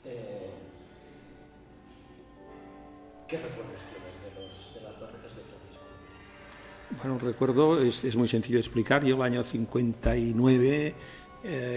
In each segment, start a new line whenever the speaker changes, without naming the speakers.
Eh, ¿Qué recuerdos tienes de las barracas de Francisco?
Bueno, recuerdo, es muy sencillo de explicar. Yo el año 59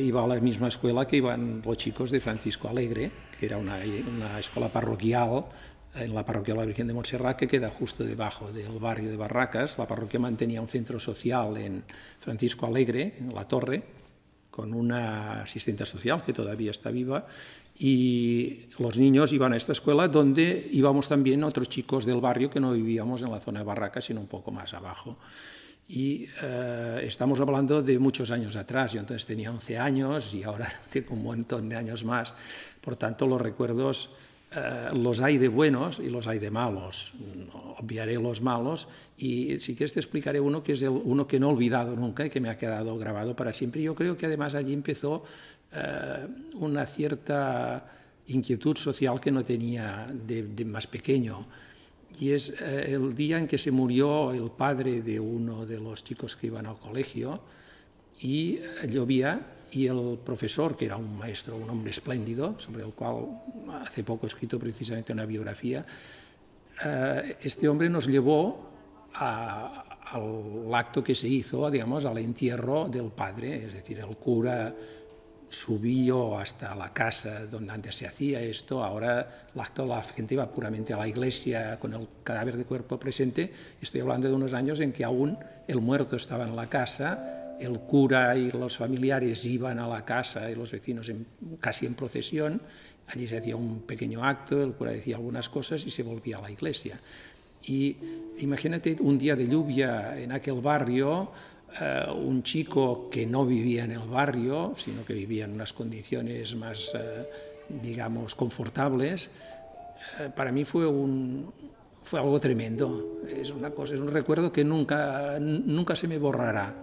iba a la misma escuela que iban los chicos de Francisco Alegre, que era una escuela parroquial en la parroquia de la Virgen de Montserrat, que queda justo debajo del barrio de Barracas. La parroquia mantenía un centro social en Francisco Alegre, en la torre, con una asistente social que todavía está viva, y los niños iban a esta escuela donde íbamos también otros chicos del barrio que no vivíamos en la zona de Barracas, sino un poco más abajo. Y estamos hablando de muchos años atrás. Yo entonces tenía 11 años y ahora tengo un montón de años más. Por tanto, los recuerdos los hay de buenos y los hay de malos. Obviaré los malos y si quieres te explicaré uno que es uno que no he olvidado nunca y que me ha quedado grabado para siempre. Yo creo que además allí empezó una cierta inquietud social que no tenía de más pequeño. Y es el día en que se murió el padre de uno de los chicos que iban al colegio y llovía y el profesor, que era un maestro, un hombre espléndido, sobre el cual hace poco he escrito precisamente una biografía, este hombre nos llevó al acto que se hizo, digamos, al entierro del padre, es decir, el cura subió hasta la casa donde antes se hacía esto, ahora la gente va puramente a la iglesia con el cadáver de cuerpo presente. Estoy hablando de unos años en que aún el muerto estaba en la casa, el cura y los familiares iban a la casa y los vecinos casi en procesión, allí se hacía un pequeño acto, el cura decía algunas cosas y se volvía a la iglesia. Y imagínate un día de lluvia en aquel barrio, un chico que no vivía en el barrio, sino que vivía en unas condiciones más, digamos, confortables, para mí fue algo tremendo. Es una cosa, es un recuerdo que nunca se me borrará,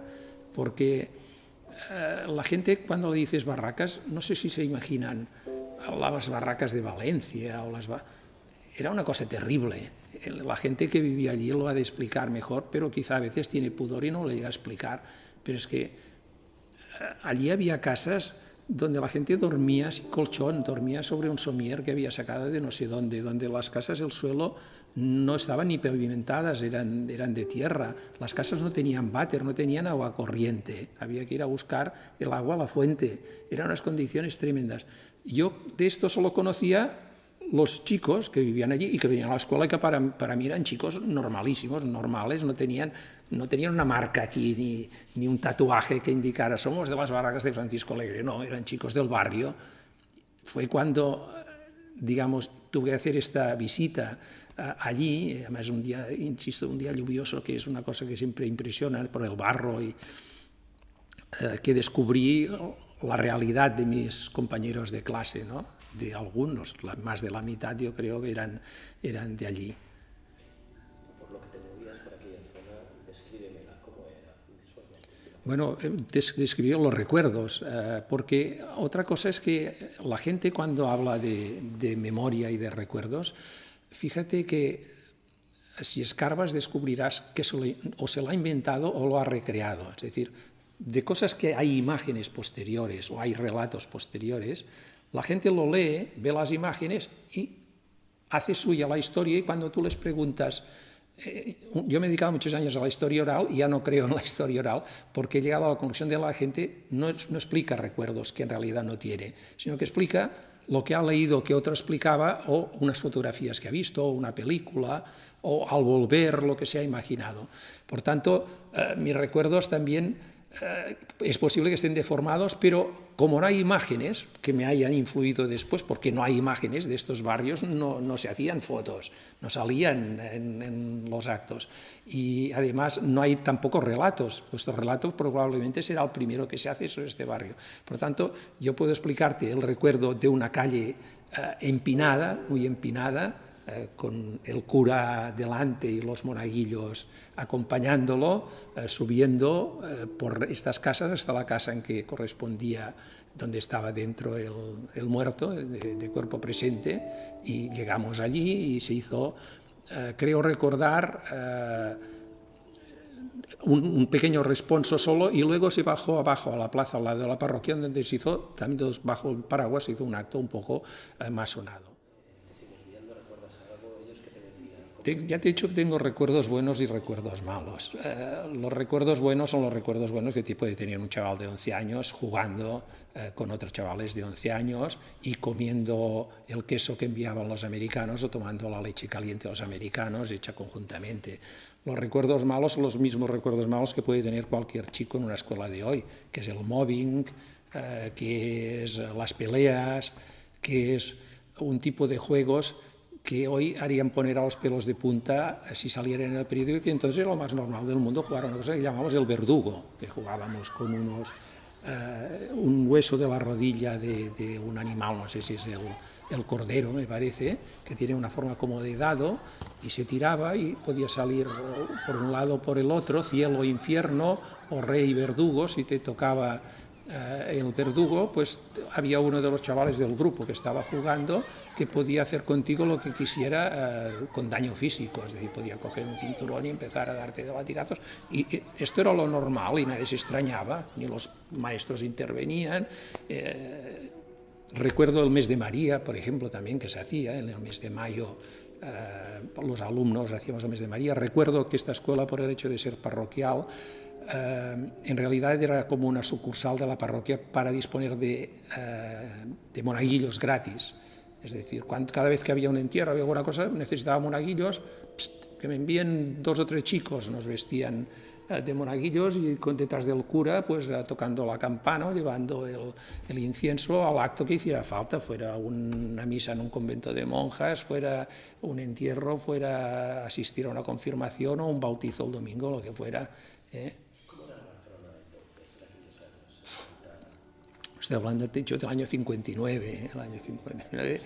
porque la gente cuando le dices barracas, no sé si se imaginan las barracas de Valencia o era una cosa terrible. La gente que vivía allí lo ha de explicar mejor, pero quizá a veces tiene pudor y no lo llega a explicar. Pero es que allí había casas donde la gente dormía sin colchón, dormía sobre un somier que había sacado de no sé dónde, donde las casas, el suelo no estaban ni pavimentadas, eran de tierra. Las casas no tenían váter, no tenían agua corriente. Había que ir a buscar el agua a la fuente. Eran unas condiciones tremendas. Yo de esto solo conocía los chicos que vivían allí y que venían a la escuela y que para mí eran chicos normalísimos, normales, no tenían una marca aquí ni un tatuaje que indicara somos de las barracas de Francisco Alegre, no, eran chicos del barrio. Fue cuando, digamos, tuve que hacer esta visita allí, además un día, insisto, un día lluvioso, que es una cosa que siempre impresiona por el barro, y que descubrí la realidad de mis compañeros de clase, ¿no? De algunos, más de la mitad yo creo que eran de allí.
Por lo que te movías por aquella zona, descríbemela, cómo era visualmente.
Bueno, describir los recuerdos, porque otra cosa es que la gente cuando habla de memoria y de recuerdos, fíjate que si escarbas descubrirás que o se lo ha inventado o lo ha recreado. Es decir, de cosas que hay imágenes posteriores o hay relatos posteriores, la gente lo lee, ve las imágenes y hace suya la historia, y cuando tú les preguntas, yo me he dedicado muchos años a la historia oral y ya no creo en la historia oral porque he llegado a la conclusión de que la gente no explica recuerdos que en realidad no tiene, sino que explica lo que ha leído que otro explicaba, o unas fotografías que ha visto, o una película, o al volver lo que se ha imaginado. Por tanto, mis recuerdos también es posible que estén deformados, pero como no hay imágenes que me hayan influido después, porque no hay imágenes de estos barrios, no se hacían fotos, no salían en los actos. Y además no hay tampoco relatos. Vuestro relato probablemente será el primero que se hace sobre este barrio. Por tanto, yo puedo explicarte el recuerdo de una calle empinada, muy empinada, con el cura delante y los monaguillos acompañándolo, subiendo por estas casas hasta la casa en que correspondía, donde estaba dentro el muerto de cuerpo presente, y llegamos allí y se hizo, creo recordar, un pequeño responso solo y luego se bajó abajo a la plaza al lado de la parroquia donde se hizo, también bajo el paraguas, se hizo un acto un poco más sonado.
¿Te sigues viendo? ¿Recuerdas algo? ¿Ellos qué te decían?
Ya te he dicho que tengo recuerdos buenos y recuerdos malos. Los recuerdos buenos son los recuerdos buenos que puede tener un chaval de 11 años jugando con otros chavales de 11 años y comiendo el queso que enviaban los americanos o tomando la leche caliente de los americanos hecha conjuntamente. Los recuerdos malos son los mismos recuerdos malos que puede tener cualquier chico en una escuela de hoy, que es el mobbing, que es las peleas, que es un tipo de juegos que hoy harían poner a los pelos de punta si salieran en el periódico, y entonces era lo más normal del mundo jugar a una cosa que llamamos el verdugo, que jugábamos con un hueso de la rodilla de un animal, no sé si es el cordero, me parece, que tiene una forma como de dado, y se tiraba y podía salir por un lado o por el otro, cielo o infierno, o rey y verdugo. Si te tocaba el verdugo, pues había uno de los chavales del grupo que estaba jugando que podía hacer contigo lo que quisiera con daño físico, es decir, podía coger un cinturón y empezar a darte de latigazos, y esto era lo normal y nadie se extrañaba, ni los maestros intervenían. Recuerdo el mes de María, por ejemplo, también que se hacía en el mes de mayo. Los alumnos hacíamos el mes de María. Recuerdo que esta escuela, por el hecho de ser parroquial, en realidad era como una sucursal de la parroquia para disponer de monaguillos gratis. Es decir, cada vez que había un entierro, había alguna cosa, necesitaba monaguillos, que me envíen 2 o 3 chicos, nos vestían de monaguillos y detrás del cura, pues tocando la campana, llevando el incienso al acto que hiciera falta, fuera una misa en un convento de monjas, fuera un entierro, fuera asistir a una confirmación o un bautizo el domingo, lo que fuera.
¿Cómo era Barcelona entonces, en aquellos años?
Estoy hablando, de hecho, del año 59, el año 59.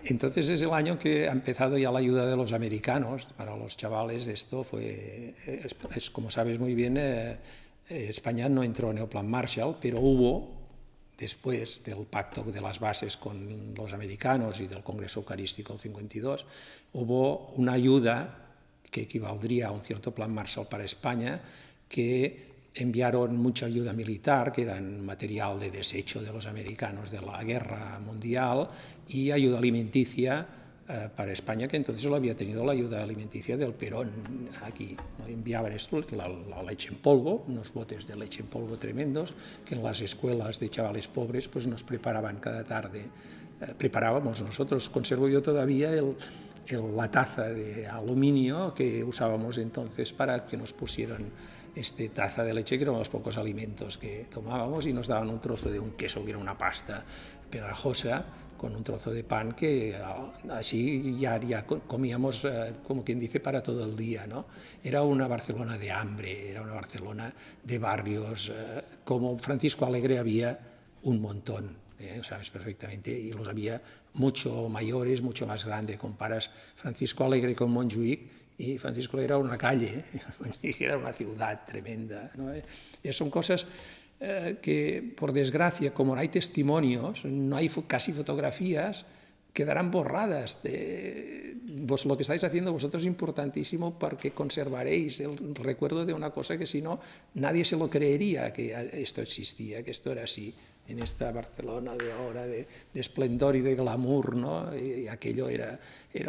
Entonces es el año que ha empezado ya la ayuda de los americanos para los chavales. Esto fue, como sabes muy bien, España no entró en el Plan Marshall, pero hubo, después del pacto de las bases con los americanos y del Congreso Eucarístico del 52, hubo una ayuda que equivaldría a un cierto Plan Marshall para España, que enviaron mucha ayuda militar, que eran material de desecho de los americanos de la guerra mundial, y ayuda alimenticia para España, que entonces lo había tenido la ayuda alimenticia del Perón aquí. Enviaban esto, la leche en polvo, unos botes de leche en polvo tremendos, que en las escuelas de chavales pobres pues nos preparaban cada tarde. Preparábamos nosotros, conservo yo todavía la taza de aluminio que usábamos entonces para que nos pusieran taza de leche, que eran los pocos alimentos que tomábamos, y nos daban un trozo de un queso que era una pasta pegajosa con un trozo de pan que así ya comíamos, como quien dice, para todo el día, ¿no? Era una Barcelona de hambre, era una Barcelona de barrios, como Francisco Alegre había un montón, sabes perfectamente, y los había mucho mayores, mucho más grandes. Comparas Francisco Alegre con Montjuïc, y Francisco era una calle, era una ciudad tremenda, ¿no? Son cosas que, por desgracia, como no hay testimonios, no hay casi fotografías, quedarán borradas. Lo que estáis haciendo vosotros es importantísimo, porque conservaréis el recuerdo de una cosa que si no nadie se lo creería, que esto existía, que esto era así, en esta Barcelona de ahora, de esplendor y de glamour, ¿no? Y aquello era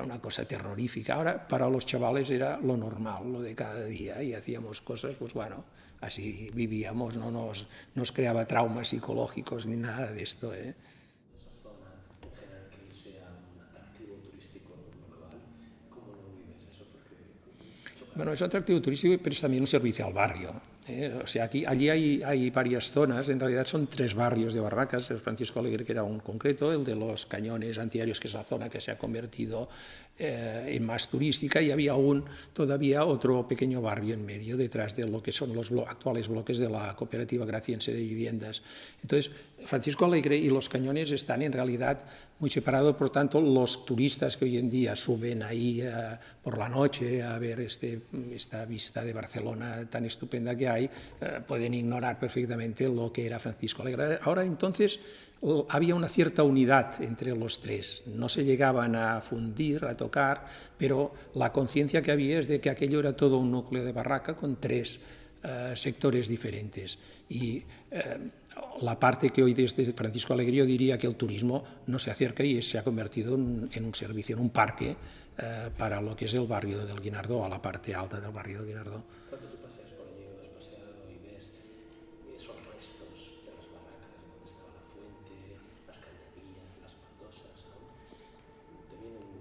una cosa terrorífica. Ahora para los chavales era lo normal, lo de cada día, y hacíamos cosas, pues bueno, así vivíamos, no nos creaba traumas psicológicos ni nada de esto, ¿eh?
Esa zona, en general, que sea un atractivo turístico local, ¿cómo lo vives eso? Porque
bueno, es atractivo turístico, pero es también un servicio al barrio. O sea, allí hay varias zonas, en realidad son 3 barrios de Barracas, el Francisco Alegre, que era un concreto, el de los Cañones Antiaéreos, que es la zona que se ha convertido en más turística, y había todavía otro pequeño barrio en medio, detrás de lo que son los actuales bloques de la Cooperativa Graciense de Viviendas. Entonces, Francisco Alegre y los Cañones están en realidad muy separados, por tanto, los turistas que hoy en día suben ahí por la noche a ver esta vista de Barcelona tan estupenda que hay, pueden ignorar perfectamente lo que era Francisco Alegre. Ahora entonces había una cierta unidad entre los tres, no se llegaban a fundir, a tocar, pero la conciencia que había es de que aquello era todo un núcleo de barraca con tres sectores diferentes. Y la parte que hoy desde Francisco Alegre yo diría que el turismo no se acerca y se ha convertido en un servicio, en un parque para lo que es el barrio del Guinardó, a la parte alta del barrio del Guinardó.
Cuando tú paseas por allí o has paseado y ves esos restos de las barracas donde estaba la fuente, las cañerías, las baldosas, ¿no? ¿Te vienen,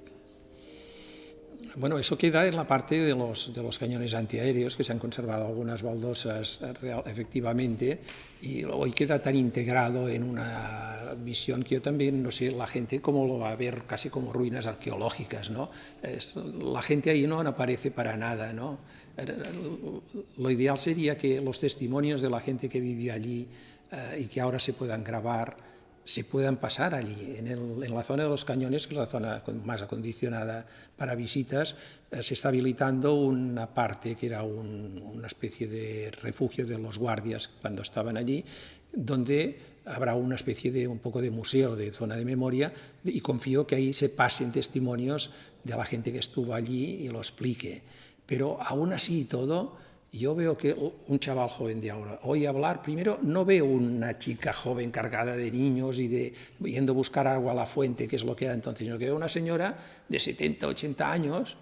qué piensas?
Bueno, eso queda en la parte de los cañones antiaéreos, que se han conservado algunas baldosas efectivamente, y hoy queda tan integrado en una visión que yo también, no sé, la gente cómo lo va a ver, casi como ruinas arqueológicas, ¿no? La gente ahí no aparece para nada, ¿no? Lo ideal sería que los testimonios de la gente que vivía allí y que ahora se puedan grabar, se puedan pasar allí. En la zona de los cañones, que es la zona más acondicionada para visitas, se está habilitando una parte que era una especie de refugio de los guardias cuando estaban allí, donde habrá una especie de un poco de museo, de zona de memoria, y confío que ahí se pasen testimonios de la gente que estuvo allí y lo explique. Pero aún así y todo, yo veo que un chaval joven de ahora, oye hablar, primero no veo una chica joven cargada de niños y yendo a buscar agua a la fuente, que es lo que era entonces, sino que veo una señora de 70, 80 años,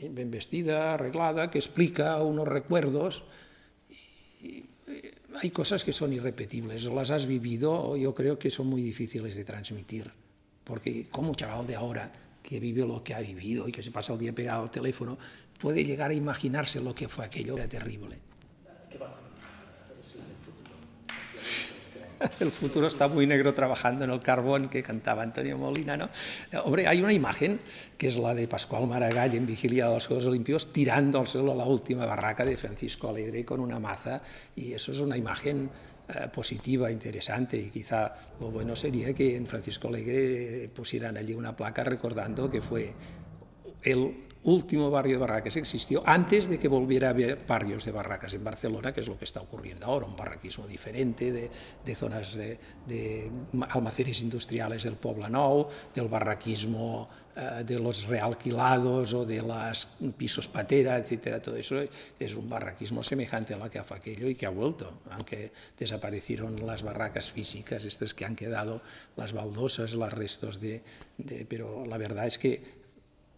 bien vestida, arreglada, que explica unos recuerdos. Y hay cosas que son irrepetibles, o las has vivido, o yo creo que son muy difíciles de transmitir, porque como un chaval de ahora que vive lo que ha vivido y que se pasa el día pegado al teléfono, puede llegar a imaginarse lo que fue aquello, era terrible.
¿Qué va a hacer? Sí, el futuro.
El futuro está muy negro trabajando en el carbón, que cantaba Antonio Molina, ¿no? Hombre, hay una imagen que es la de Pascual Maragall en Vigilia de los Juegos Olímpicos tirando al suelo la última barraca de Francisco Alegre con una maza, y eso es una imagen positiva, interesante, y quizá lo bueno sería que en Francisco Alegre pusieran allí una placa recordando que fue el último barrio de barracas que existió antes de que volviera a haber barrios de barracas en Barcelona, que es lo que está ocurriendo ahora, un barraquismo diferente de zonas de almacenes industriales del Poblenou, del barraquismo de los realquilados o de los pisos patera, etcétera. Todo eso es un barraquismo semejante a lo que fue aquello y que ha vuelto, aunque desaparecieron las barracas físicas, estas que han quedado, las baldosas, los restos pero la verdad es que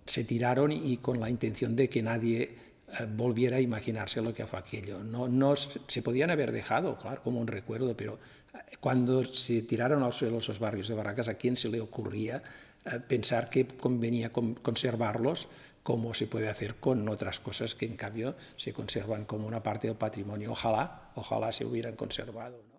se tiraron y con la intención de que nadie volviera a imaginarse lo que fue aquello. No se podían haber dejado, claro, como un recuerdo, pero cuando se tiraron al suelo esos barrios de barracas, ¿a quién se le ocurría pensar que convenía conservarlos como se puede hacer con otras cosas que en cambio se conservan como una parte del patrimonio? Ojalá se hubieran conservado, ¿no?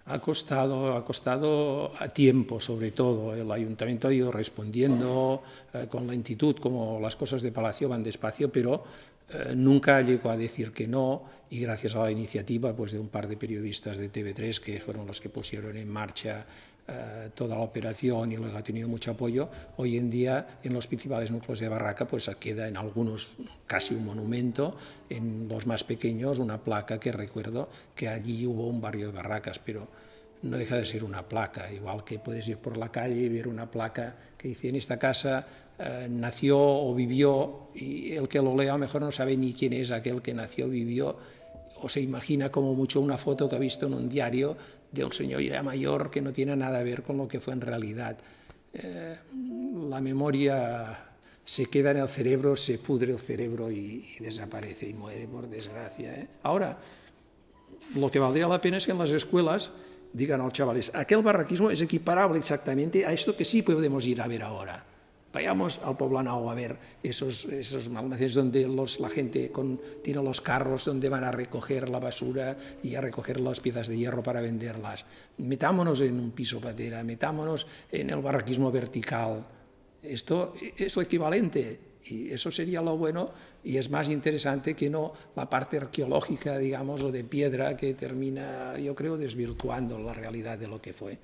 Ha costado a tiempo, sobre todo. El ayuntamiento ha ido respondiendo con lentitud, como las cosas de Palacio van despacio, pero nunca llegó a decir que no, y gracias a la iniciativa pues, de un par de periodistas de TV3, que fueron los que pusieron en marcha toda la operación y luego ha tenido mucho apoyo, hoy en día en los principales núcleos de barraca pues queda en algunos casi un monumento, en los más pequeños una placa que recuerdo que allí hubo un barrio de barracas, pero no deja de ser una placa, igual que puedes ir por la calle y ver una placa que dice en esta casa nació o vivió, y el que lo lea a lo mejor no sabe ni quién es aquel que nació, vivió, o se imagina como mucho una foto que ha visto en un diario de un señor ya mayor que no tiene nada a ver con lo que fue en realidad. La memoria se queda en el cerebro, se pudre el cerebro y desaparece y muere, por desgracia. Ahora, lo que valdría la pena es que en las escuelas digan a los chavales, aquel barraquismo es equiparable exactamente a esto que sí podemos ir a ver ahora. Vayamos al Poblenou a ver esos almacenes donde la gente tiene los carros donde van a recoger la basura y a recoger las piezas de hierro para venderlas. Metámonos en un piso patera, metámonos en el barraquismo vertical. Esto es lo equivalente y eso sería lo bueno y es más interesante que no la parte arqueológica, digamos, o de piedra que termina, yo creo, desvirtuando la realidad de lo que fue.